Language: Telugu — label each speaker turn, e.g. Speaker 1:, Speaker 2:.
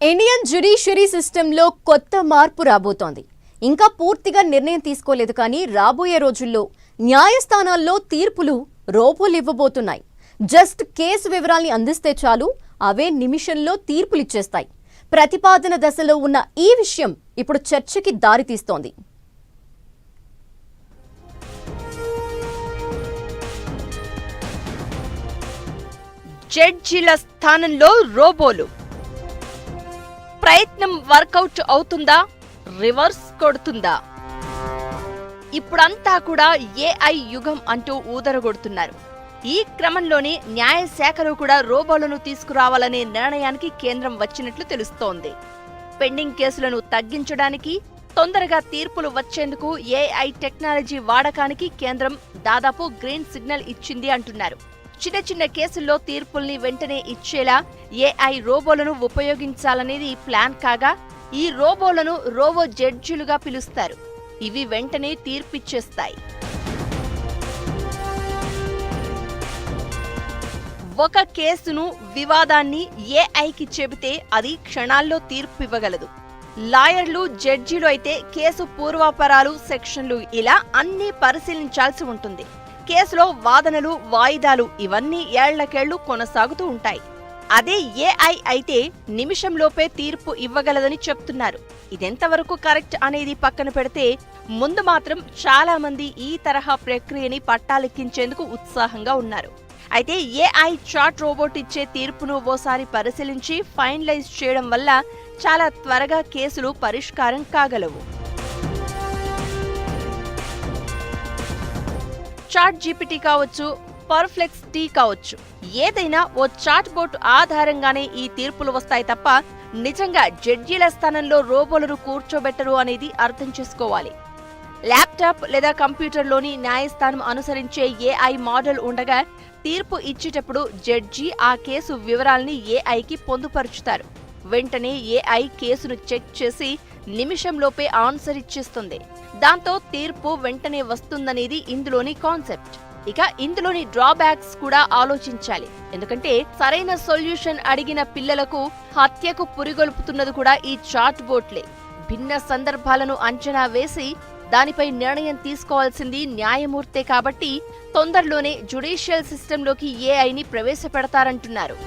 Speaker 1: ఇండియన్ జ్యుడిషియరీ సిస్టంలో కొత్త మార్పు రాబోతోంది. ఇంకా పూర్తిగా నిర్ణయం తీసుకోలేదు కానీ రాబోయే రోజుల్లో న్యాయస్థానాల్లో తీర్పులు రోబోలు ఇవ్వబోతున్నాయి. జస్ట్ కేసు వివరాల్ని అందిస్తే చాలు, అవే నిమిషంలో తీర్పులు ఇచ్చేస్తాయి. ప్రతిపాదన దశలో ఉన్న ఈ విషయం ఇప్పుడు చర్చకి దారితీస్తోంది.
Speaker 2: జడ్జిల స్థానంలో రోబోలు. ప్రయత్నం వర్కౌట్ అవుతుందా, రివర్స్ కొడుతుందా? ఇప్పుడంతా కూడా ఏఐ యుగం అంటూ ఊదరగొడుతున్నారు. ఈ క్రమంలోనే న్యాయశాఖలో కూడా రోబోలను తీసుకురావాలనే నిర్ణయానికి కేంద్రం వచ్చినట్లు తెలుస్తోంది. పెండింగ్ కేసులను తగ్గించడానికి, తొందరగా తీర్పులు వచ్చేందుకు ఏఐ టెక్నాలజీ వాడకానికి కేంద్రం దాదాపు గ్రీన్ సిగ్నల్ ఇచ్చింది అంటున్నారు. చిన్న చిన్న కేసుల్లో తీర్పుల్ని వెంటనే ఇచ్చేలా ఏఐ రోబోలను ఉపయోగించాలనేది ప్లాన్ కాగా, ఈ రోబోలను రోబో జడ్జిలుగా పిలుస్తారు. ఇవి వెంటనే తీర్పిచ్చేస్తాయి. ఒక కేసును, వివాదాన్ని ఏఐకి చెబితే అది క్షణాల్లో తీర్పు ఇవ్వగలదు. లాయర్లు, జడ్జిలు అయితే కేసు పూర్వాపరాలు, సెక్షన్లు ఇలా అన్నీ పరిశీలించాల్సి ఉంటుంది. కేసులో వాదనలు, వాయిదాలు ఇవన్నీ ఏళ్లకేళ్లు కొనసాగుతూ ఉంటాయి. అదే ఏఐ అయితే నిమిషంలోపే తీర్పు ఇవ్వగలదని చెప్తున్నారు. ఇదెంతవరకు కరెక్ట్ అనేది పక్కన పెడితే, ముందు మాత్రం చాలా మంది ఈ తరహా ప్రక్రియని పట్టాలెక్కించేందుకు ఉత్సాహంగా ఉన్నారు. అయితే ఏఐ చాట్ రోబోట్ ఇచ్చే తీర్పును ఓసారి పరిశీలించి ఫైనలైజ్ చేయడం వల్ల చాలా త్వరగా కేసులు పరిష్కారం కాగలవు. చాట్ జీపీటీ కావచ్చు, పర్ప్లెక్సిటీ కావచ్చు, ఏదైనా ఓ చాట్ బోట్ ఆధారంగానే ఈ తీర్పులు వస్తాయి తప్ప నిజంగా జడ్జీల స్థానంలో రోబోలను కూర్చోబెట్టరు అనేది అర్థం చేసుకోవాలి. ల్యాప్టాప్ లేదా కంప్యూటర్లోని న్యాయస్థానం అనుసరించే ఏఐ మోడల్ ఉండగా, తీర్పు ఇచ్చేటప్పుడు జడ్జి ఆ కేసు వివరాల్ని ఏఐకి పొందుపరుచుతారు. వెంటనే ఏఐ కేసును చెక్ చేసి నిమిషంలోపే ఆన్సర్ ఇచ్చేస్తుంది. దాంతో తీర్పు వెంటనే వస్తుందనేది ఇందులోని కాన్సెప్ట్. ఇక ఇందులోని డ్రాబ్యాక్స్ కూడా ఆలోచించాలి. ఎందుకంటే సరైన సొల్యూషన్ అడిగిన పిల్లలకు హత్యకు పురిగొల్పుతున్నది కూడా ఈ చాట్ బోట్లే. భిన్న సందర్భాలను అంచనా వేసి దానిపై నిర్ణయం తీసుకోవాల్సింది న్యాయమూర్తే కాబట్టి తొందరలోనే జ్యుడిషియల్ సిస్టంలోకి ఏఐని ప్రవేశపెడతారంటున్నారు.